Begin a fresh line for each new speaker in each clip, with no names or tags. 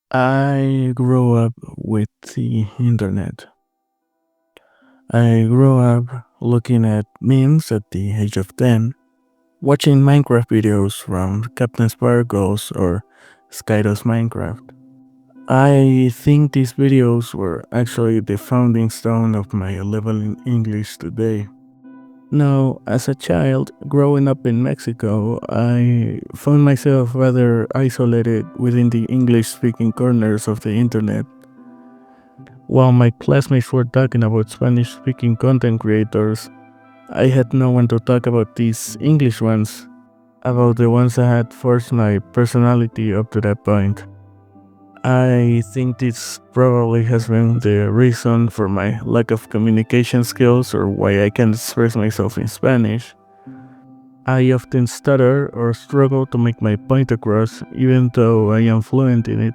I grew up with the internet. I grew up looking at memes at the age of 10, watching Minecraft videos from Captain Sparkles or Skydo's Minecraft. I think these videos were actually the founding stone of my level in English today. Now, as a child growing up in Mexico, I found myself rather isolated within the English speaking corners of the internet. While my classmates were talking about Spanish speaking content creators, I had no one to talk about these English ones, about the ones that had forced my personality up to that point. I think this probably has been the reason for my lack of communication skills or why I can't express myself in Spanish. I often stutter or struggle to make my point across, even though I am fluent in it.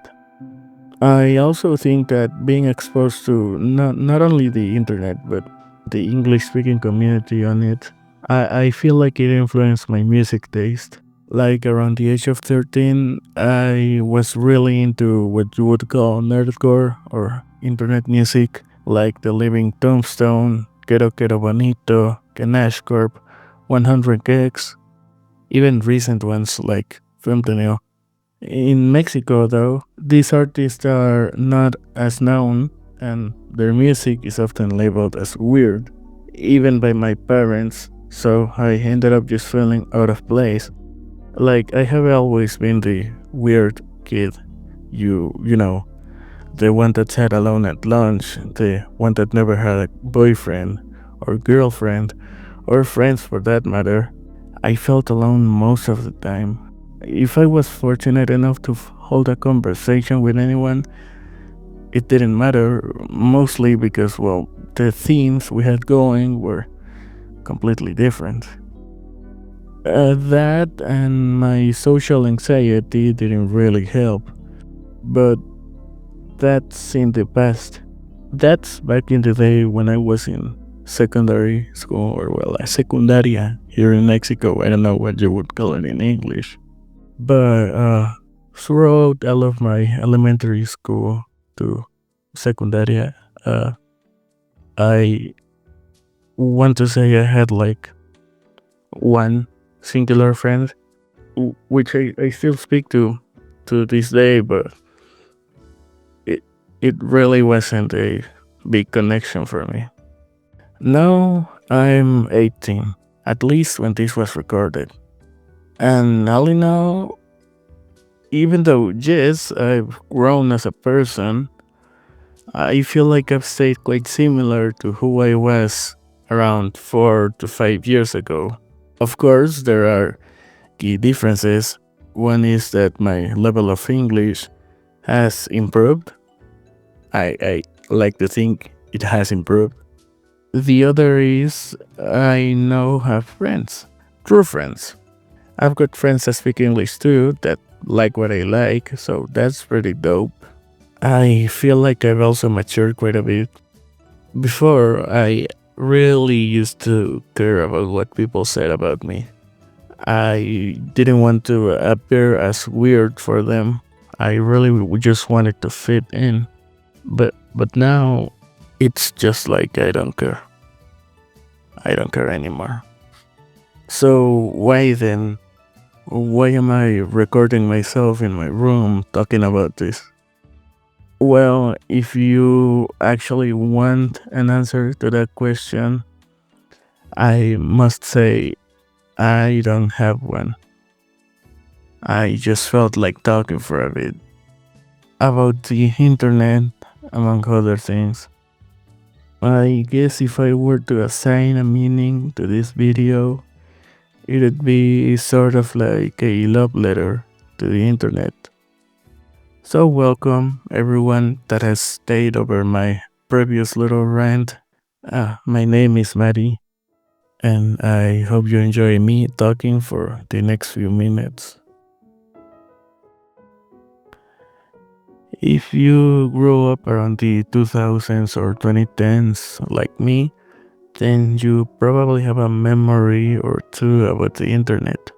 I also think that being exposed to not only the internet, but the English speaking community on it, I feel like it influenced my music taste. Like around the age of 13, I was really into what you would call nerdcore or internet music, like The Living Tombstone, Quiero Quiero Bonito, Ganache Corp, 100 Gigs, even recent ones like Fentanyl. In Mexico, though, these artists are not as known and their music is often labeled as weird, even by my parents, so I ended up just feeling out of place. Like, I have always been the weird kid. You know, the one that sat alone at lunch, the one that never had a boyfriend or girlfriend, or friends for that matter. I felt alone most of the time. If I was fortunate enough to hold a conversation with anyone, it didn't matter, mostly because, well, the themes we had going were completely different. That and my social anxiety didn't really help, but that's in the past. That's back in the day when I was in secondary school, or well, a secundaria here in Mexico. I don't know what you would call it in English. But throughout all of my elementary school to secundaria, I want to say I had like one singular friend, which I still speak to this day, but it really wasn't a big connection for me. Now I'm 18, at least when this was recorded. And all in all, even though, yes, I've grown as a person, I feel like I've stayed quite similar to who I was around 4 to 5 years ago. Of course, there are key differences. One is that my level of English has improved. I like to think it has improved. The other is I now have friends, true friends. I've got friends that speak English too that like what I like, so that's pretty dope. I feel like I've also matured quite a bit. Before, I really used to care about what people said about me. I didn't want to appear as weird for them. I really just wanted to fit in. But now it's just like I don't care. I don't care anymore. So why then? Why am I recording myself in my room talking about this? Well, if you actually want an answer to that question, I must say I don't have one. I just felt like talking for a bit about the internet, among other things. I guess if I were to assign a meaning to this video, it'd be sort of like a love letter to the internet. So welcome everyone that has stayed over my previous little rant. My name is Maddie, and I hope you enjoy me talking for the next few minutes. If you grew up around the 2000s or 2010s like me, then you probably have a memory or two about the internet.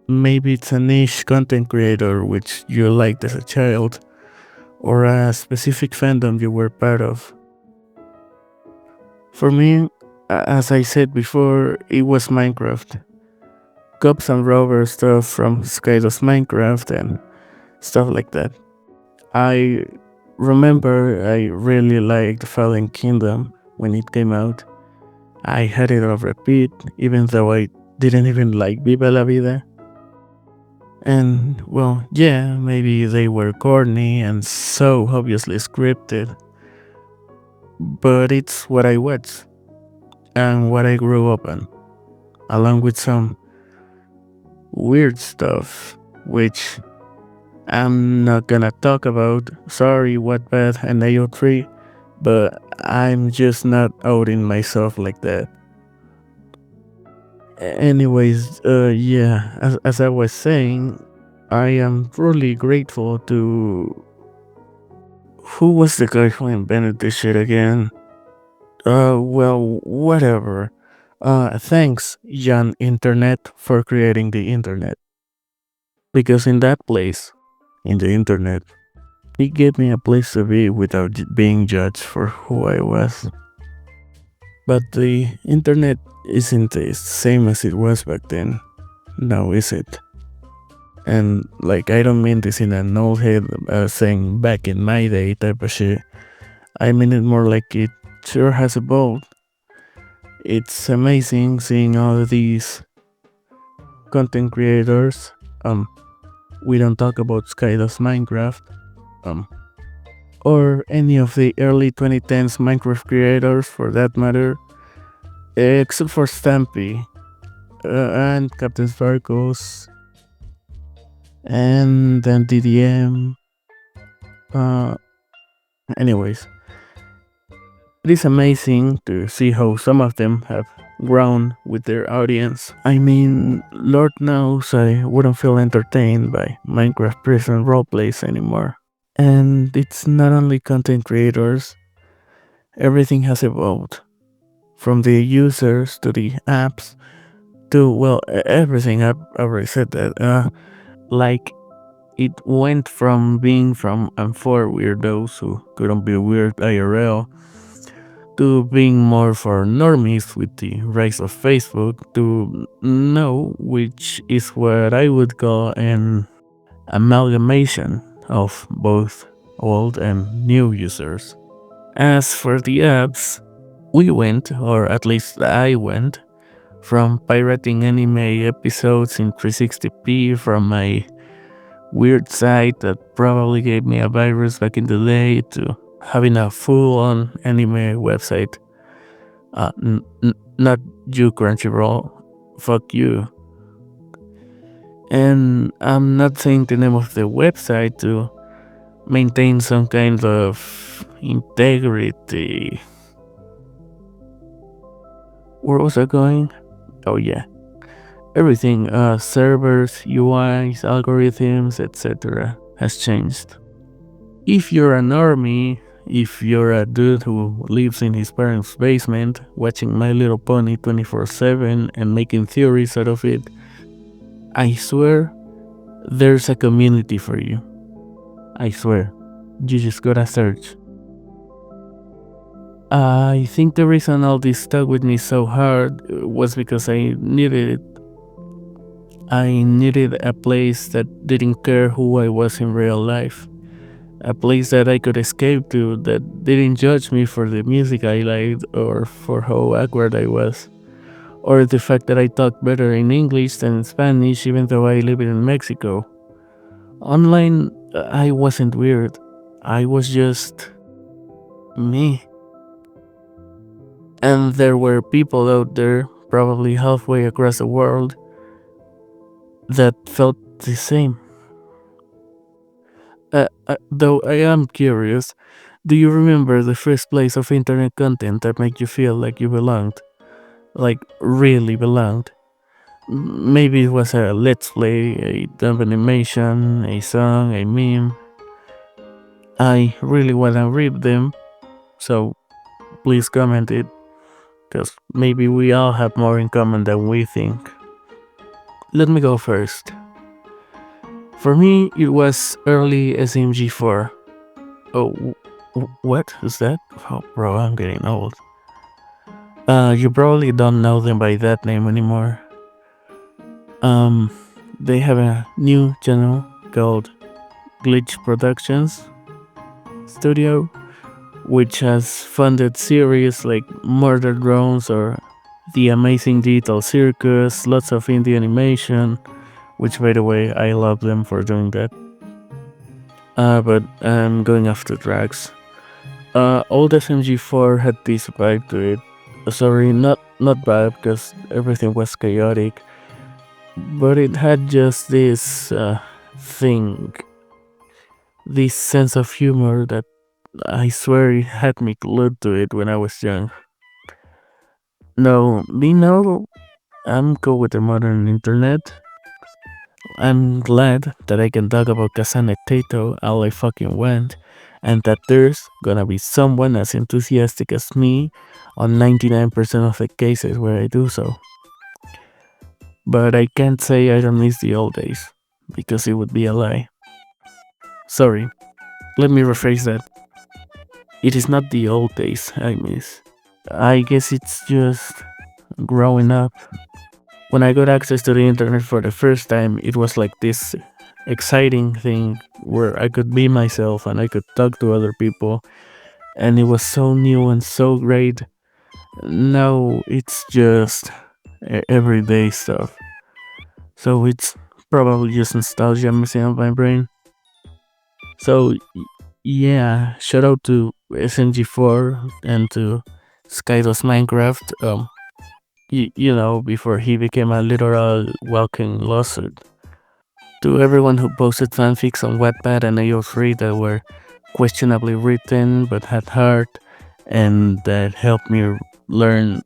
Maybe it's a niche content creator which you liked as a child, or a specific fandom you were part of. For me, as I said before, it was Minecraft. Cops and robbers stuff from Skydos Minecraft and stuff like that. I remember I really liked Fallen Kingdom when it came out. I had it on repeat, even though I didn't even like Viva la Vida. And, well, yeah, maybe they were corny and so obviously scripted, but it's what I watched and what I grew up on, along with some weird stuff, which I'm not gonna talk about. Sorry, Wattpad and AO3, but I'm just not outing myself like that. Anyways, yeah, as I was saying, I am truly grateful to... Who was the guy who invented this shit again? Well, whatever. Thanks, Jan Internet, for creating the internet. Because in that place, in the internet, he gave me a place to be without being judged for who I was. But the internet isn't the same as it was back then. Now is it? And like, I don't mean this in an old head saying back in my day type of shit. I mean it more like it sure has evolved. It's amazing seeing all these content creators. We don't talk about Skydos Minecraft. Or any of the early 2010s Minecraft creators for that matter. Except for Stampy. And Captain Sparkles. And then DDM. Anyways, it is amazing to see how some of them have grown with their audience. I mean, Lord knows I wouldn't feel entertained by Minecraft prison roleplays anymore. And it's not only content creators, everything has evolved. From the users to the apps to, well, everything. I've already said that. Like, it went from being from and for weirdos who couldn't be weird IRL to being more for normies with the rise of Facebook to now, which is what I would call an amalgamation of both old and new users. As for the apps, we went, or at least I went, from pirating anime episodes in 360p from my weird site that probably gave me a virus back in the day to having a full-on anime website. Not you, Crunchyroll. Fuck you. And I'm not saying the name of the website to maintain some kind of integrity. Where was I going? Oh yeah. Everything, servers, UIs, algorithms, etc. has changed. If you're a normie, if you're a dude who lives in his parents' basement, watching My Little Pony 24/7 and making theories out of it, I swear, there's a community for you. I swear. You just gotta search. I think the reason all this stuck with me so hard was because I needed it. I needed a place that didn't care who I was in real life. A place that I could escape to that didn't judge me for the music I liked or for how awkward I was. Or the fact that I talk better in English than in Spanish even though I live in Mexico. Online, I wasn't weird. I was just... me. And there were people out there, probably halfway across the world, that felt the same. Though I am curious, do you remember the first place of internet content that made you feel like you belonged? Like, really belonged? Maybe it was a let's play, a dumb animation, a song, a meme. I really wanna read them, so please comment it, because maybe we all have more in common than we think. Let me go first. For me, it was early SMG4. Oh, what is that? Oh, bro, I'm getting old. You probably don't know them by that name anymore. Um, they have a new channel called Glitch Productions Studio, which has funded series like Murder Drones or The Amazing Digital Circus, lots of indie animation, which by the way, I love them for doing that. But I'm going after drags. Old SMG4 had this vibe to it. Sorry, not bad because everything was chaotic, but it had just this thing, this sense of humor that I swear it had me glued to it when I was young. No, me now, I'm cool with the modern internet. I'm glad that I can talk about Kazane Tato all I fucking want, and that there's gonna be someone as enthusiastic as me on 99% of the cases where I do so. But I can't say I don't miss the old days, because it would be a lie. Sorry, let me rephrase that. It is not the old days I miss. I guess it's just growing up. When I got access to the internet for the first time, it was like this exciting thing where I could be myself and I could talk to other people, and it was so new and so great. Now it's just everyday stuff. So it's probably just nostalgia messing up my brain. So yeah, shout out to SNG4 and to Skydos Minecraft. You know, before he became a literal walking lawsuit. To everyone who posted fanfics on Wattpad and AO3 that were questionably written but had heart and that helped me learn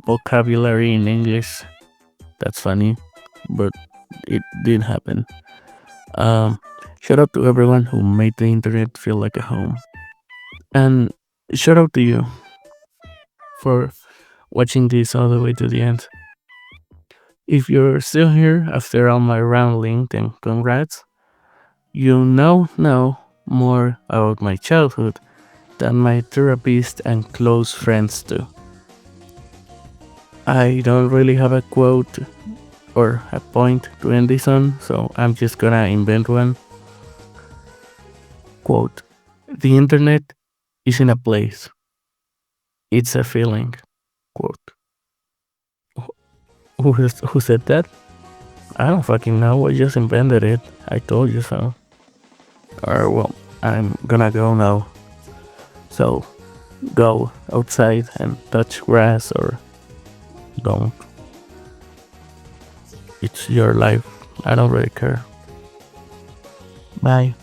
vocabulary in English. That's funny, but it did happen. Um, Shout out to everyone who made the internet feel like a home. And shout out to you for watching this all the way to the end. If you're still here after all my rambling, then congrats. You know more about my childhood than my therapist and close friends do. I don't really have a quote or a point to end this on, so I'm just gonna invent one. Quote, the internet isn't a place, it's a feeling. Quote. Who said that? I don't fucking know, I just invented it. I told you so. Or well, I'm gonna go now. So, go outside and touch grass or don't. It's your life. I don't really care. Bye.